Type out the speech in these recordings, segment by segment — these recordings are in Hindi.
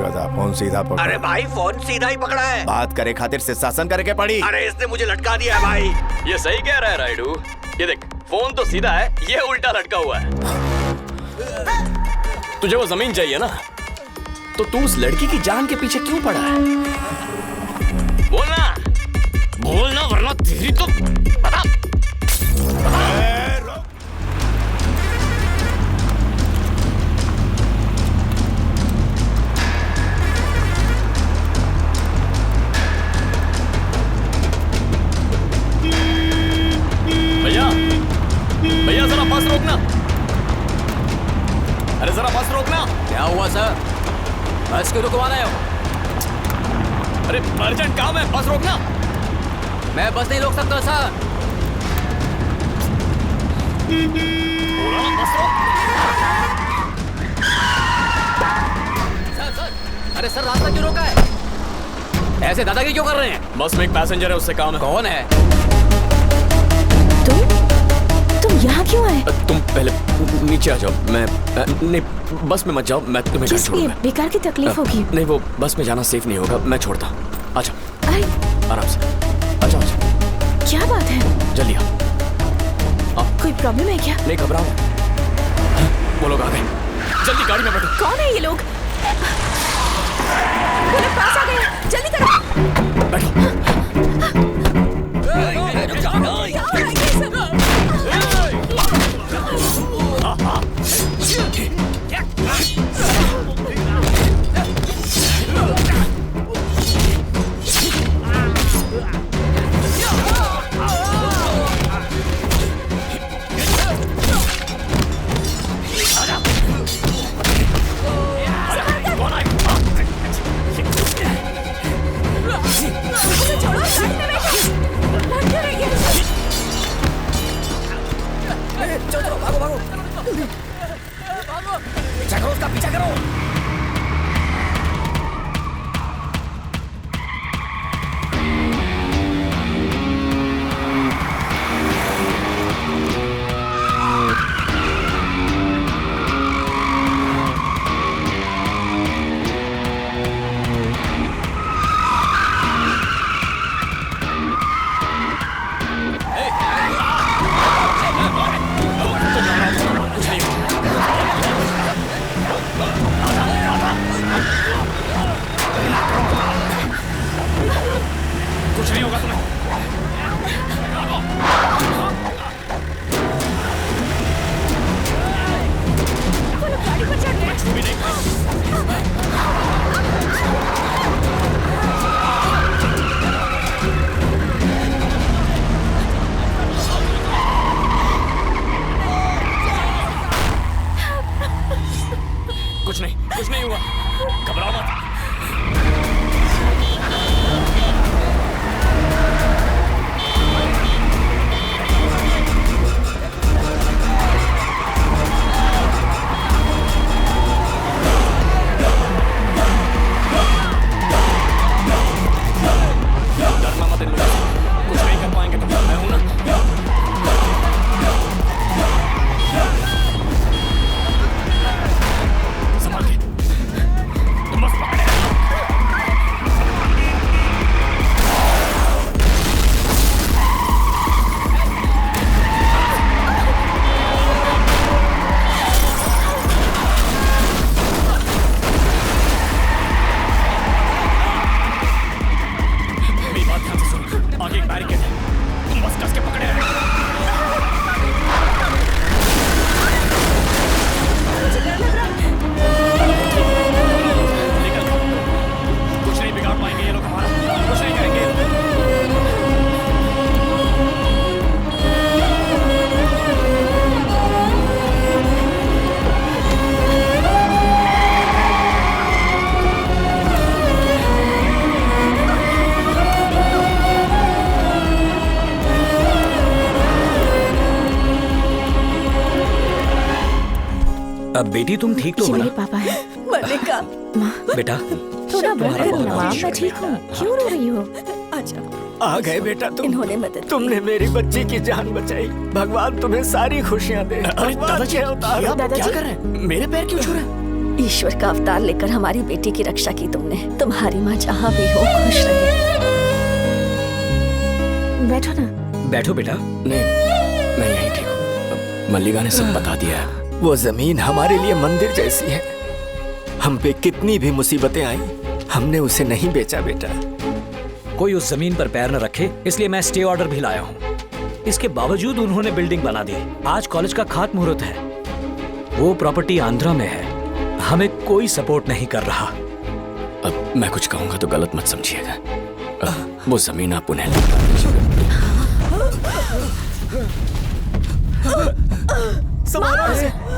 गधा, फोन सीधा पकड़। अरे भाई फोन सीधा ही पकड़ा है। बात करे खातिर से शासन करके पड़ी। अरे इसने मुझे लटका दिया है भाई। ये सही कह रहा है राइडू। ये देख, फोन तो सीधा है, ये उल्टा लटका हुआ है। तुझे वो जमीन चाहिए ना, तो तू उस लड़की की जान के पीछे क्यों पड़ा है? बोलना बोलना वरना तेरी तो बता। भैया भैया जरा बस रोकना। अरे जरा बस रोकना। क्या हुआ सर? बस क्यों रुकवा रहे हो? अरे अर्जेंट काम है, बस रोकना। मैं बस नहीं रोक सकता सर। बोला ना बस रोक। सर अरे सर, रास्ता क्यों रोका है? ऐसे दादागिरी क्यों कर रहे हैं? बस में एक पैसेंजर है, उससे काम है। कौन है? तुम यहाँ क्यों आए? तुम पहले नीचे आ जाओ। मैं नहीं, बस में मत जाओ, मैं तुम्हें घर किस लिए? छोड़ूंगा। बेकार की तकलीफ होगी। नहीं, वो बस में जाना सेफ नहीं होगा, मैं छोड़ता हूँ। आ जाओ आई, आराम से। आ जाओ। क्या बात है? जल्दी आओ। कोई प्रॉब्लम है क्या? नहीं घबराओ। वो लोग आ गए, जल्दी गाड़ी में बैठो। कौन है ये लोग? वो लोग पास आ गए, जल्दी करो। बैठो। कुछ नहीं होगा तुम्हें। गाड़ी पर चढ़ गए। भी नहीं। कुछ नहीं हुआ, घबराओ मत। डरना मत इन लोगों से, कुछ नहीं कर पाएंगे तुम, मैं हूं ना। संभाल के, तुम बस पकड़े रहो। मेरी बात ध्यान से सुनो, आगे एक बैरिकेड है, तुम बस कस के पकड़े रहो। निकल, कुछ नहीं बिगाड़ पाएंगे ये लोग हमारा, कुछ नहीं करेंगे। अब बेटी तुम ठीक तो ये हो ना? मेरे पापा है। मल्लिका, माँ, बेटा थोड़ा बर्दाश्त करो ना माँ, मैं ठीक हूँ। क्यों रो रही हो? अच्छा आ गए बेटा तुम। इन्होंने मदद तुमने मेरी बच्ची की जान बचाई। भगवान तुम्हें सारी खुशियां दे। अरे दादाजी, क्या उतारो। क्या कर रहे हैं? मेरे पैर क्यों छू रहे हैं? ईश्वर का अवतार लेकर हमारी बेटी की रक्षा की तुमने। तुम्हारी माँ जहाँ भी हो खुश रहे। बैठो ना। बैठो बेटा। नहीं, मैं यहीं ठीक हूँ। मल्लिका ने सब बता दिया है। वो जमीन हमारे लिए मंदिर जैसी है। हम पे कितनी भी मुसीबतें आई, हमने उसे नहीं बेचा बेटा। कोई उस जमीन पर पैर न रखे, इसलिए मैं स्टे ऑर्डर भी लाया हूँ। इसके बावजूद उन्होंने बिल्डिंग बना दी। आज कॉलेज का खात मुहूर्त है। वो प्रॉपर्टी आंध्रा में है। हमें कोई सपोर्ट नहीं कर रहा। अब मैं कुछ कहूंगा तो गलत मत समझिएगा। वो जमीन आप उन्हें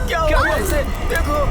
क्या हुआ इसे? देखो।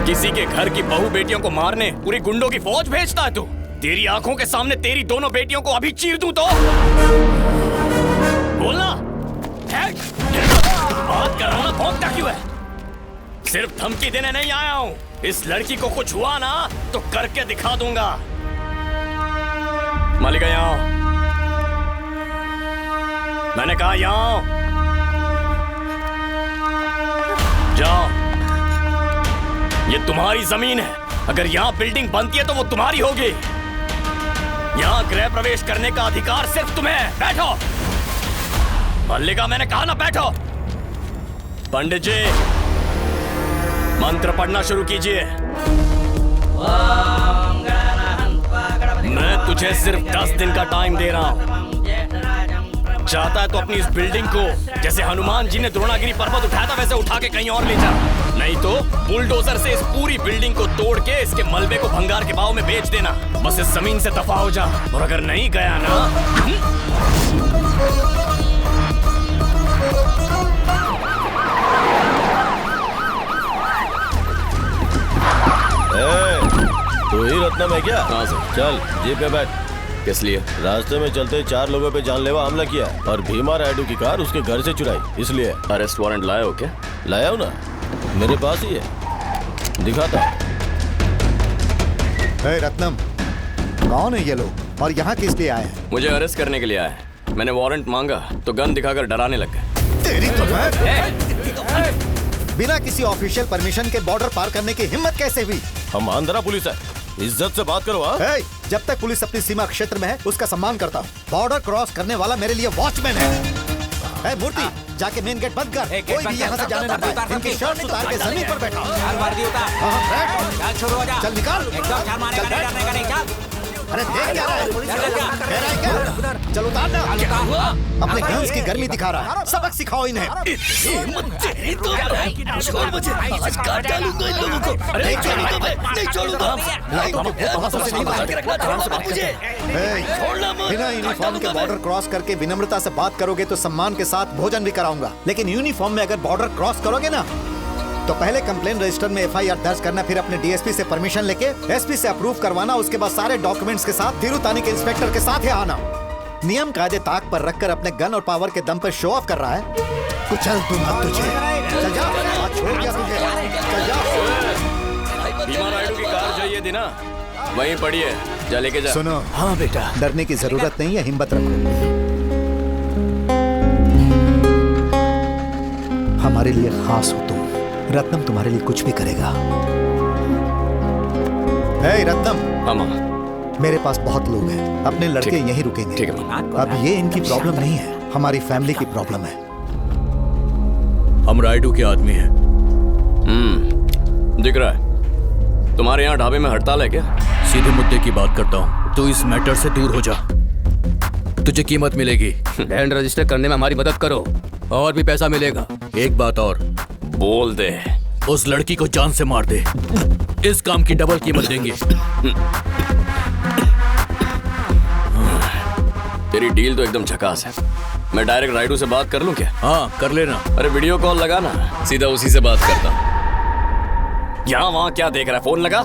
किसी के घर की बहू बेटियों को मारने पूरी गुंडों की फौज भेजता है तू? तेरी आंखों के सामने तेरी दोनों बेटियों को अभी चीर दूं तो बोलना। बात कर रहा हूं ना, भौंकता क्यों है? सिर्फ धमकी देने नहीं आया हूं। इस लड़की को कुछ हुआ ना तो करके दिखा दूंगा। मालिका यहाँ आओ। मैंने कहा यहाँ आओ। जाओ, ये तुम्हारी जमीन है। अगर यहाँ बिल्डिंग बनती है तो वो तुम्हारी होगी। यहाँ गृह प्रवेश करने का अधिकार सिर्फ तुम्हें है। बैठो। मल्लिका, मैंने कहा ना बैठो। पंडित जी, मंत्र पढ़ना शुरू कीजिए। मैं तुझे सिर्फ 10 दिन का टाइम दे रहा हूँ। चाहता है तो अपनी इस बिल्डिंग को जैसे हनुमान जी ने द्रोणागिरी पर्वत उठाया था वैसे उठा के कहीं और ले जा। नहीं तो बुलडोजर से इस पूरी बिल्डिंग को तोड़ के इसके मलबे को भंगार के भाव में बेच देना। बस इस जमीन से दफा हो जा। और अगर नहीं गया ना तू ही रत्नम है क्या? हाँ सर। चल जीप पे बैठ। किस लिए? रास्ते में चलते 4 लोगों पे जानलेवा हमला किया और भीमा रायडू की कार उसके घर से चुराई, इसलिए। अरेस्ट वारंट लाए हो क्या? लाया हूँ ना, मेरे पास ही है, दिखाता हूँ। रत्नम, कौन है ये लोग और यहाँ किस लिए आए हैं? मुझे अरेस्ट करने के लिए आए हैं। मैंने वारंट मांगा तो गन दिखाकर डराने लग गए। तेरी तो बिना किसी ऑफिशियल परमिशन के बॉर्डर पार करने की हिम्मत कैसे हुई? हम आंध्रा पुलिस है, इज्जत से बात करो। हाँ, जब तक पुलिस अपनी सीमा क्षेत्र में है उसका सम्मान करता हूँ। बॉर्डर क्रॉस करने वाला मेरे लिए वॉचमैन है। मूर्ति, जाके मेन गेट बंद कर, कोई भी यहाँ से जाने ना पाए। इनकी शर्ट उतार के जमीन पर बैठा। चल निकाल, चल बैठ। अरे देख क्या रहा है? कह रहा है क्या? चल उतार ना। अपने गन्स की गर्मी दिखा रहा है, सबक सिखाओ इन्हें। बिना यूनिफॉर्म के बॉर्डर क्रॉस करके विनम्रता से बात करोगे तो सम्मान के साथ भोजन भी कराऊंगा, लेकिन यूनिफॉर्म में अगर बॉर्डर क्रॉस करोगे ना तो पहले कंप्लेंट रजिस्टर में एफआईआर दर्ज करना, फिर अपने डीएसपी से परमिशन लेके एसपी से अप्रूव करवाना, उसके बाद सारे डॉक्यूमेंट्स के साथ तिरुतानी के इंस्पेक्टर के साथ ही आना। नियम कायदे ताक पर रखकर अपने गन और पावर के दम पर शो ऑफ कर रहा है। कुचल तुम अब तुझे। चल जा, आज छोड़ दिया तुझे। चल जा। भीमा रायडू की कार चाहिए थी ना, वहीं पड़ी है, जा लेके जा। सुनो, हाँ बेटा, डरने की जरूरत नहीं है, हिम्मत रखो। हमारे लिए खास हो तुम। रत्नम तुम्हारे लिए कुछ भी करेगा। रत्नम। हाँ मामा। मेरे पास बहुत लोग हैं, अपने लड़के यहीं रुकेंगे। ठीक है। अब ये इनकी प्रॉब्लम नहीं है, हमारी फैमिली की प्रॉब्लम है। हम रायडू के आदमी हैं। दिख रहा है। तुम्हारे यहाँ ढाबे में हड़ताल है क्या? सीधे मुद्दे की बात करता हूँ, तू इस मैटर से दूर हो जा, तुझे कीमत मिलेगी। लैंड रजिस्टर करने में हमारी मदद करो और भी पैसा मिलेगा। एक बात और, बोल दे। उस लड़की को जान से मार दे, इस काम की डबल कीमत देंगे। तेरी डील तो एकदम झकास है। मैं डायरेक्ट रायडू से बात कर लूं क्या? हाँ कर लेना। अरे वीडियो कॉल लगा ना, सीधा उसी से बात करता हूं। यहाँ वहाँ क्या देख रहा है? फोन लगा।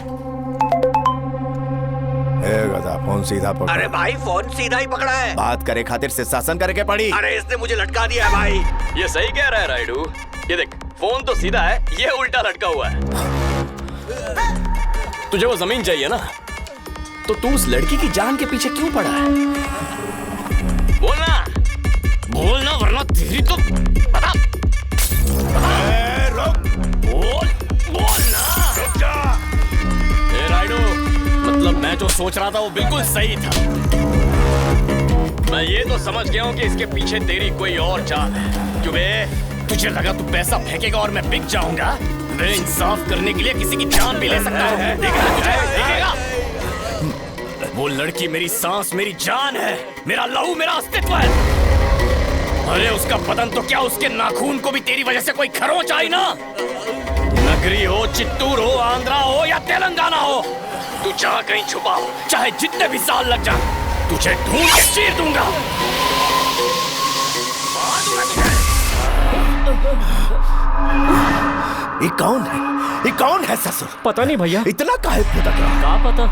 गधा, फोन सीधा पकड़। अरे भाई, फोन सीधा ही पकड़ा है। बात करे खातिर से शासन करके पड़ी। अरे इसने मुझे लटका दिया है भाई। ये सही कह रहा है रायडू। ये देख, फोन तो सीधा है, ये उल्टा लटका हुआ है। तुझे वो जमीन चाहिए ना, तो तू उस लड़की की जान के पीछे क्यों पड़ा है? बोलना, बोलना वरना तेरी तो बता। बोलना। रायडू, मतलब मैं जो सोच रहा था वो बिल्कुल सही था। मैं ये तो समझ गया हूँ कि इसके पीछे तेरी कोई और चाल है। क्यों बे? तुझे लगा तू पैसा फेंकेगा और मैं बिक जाऊंगा? मैं इंसाफ करने के लिए किसी की जान भी ले सकता हूँ। देखेगा तुझे, देखेगा। वो लड़की मेरी सांस, मेरी जान है, मेरा लहू, मेरा अस्तित्व है। अरे उसका बदन तो क्या, उसके नाखून को भी तेरी वजह से कोई खरोंच आई ना। नगरी हो, चित्तूर हो, आंध्रा हो या तेलंगाना हो, तू जहाँ कहीं छुपा हो, चाहे जितने भी साल लग जाए, तुझे ढूंढ के चीर दूंगा। ये कौन है? ये कौन है ससुर? पता नहीं भैया, इतना काहे फुदक रहा? क्या पता।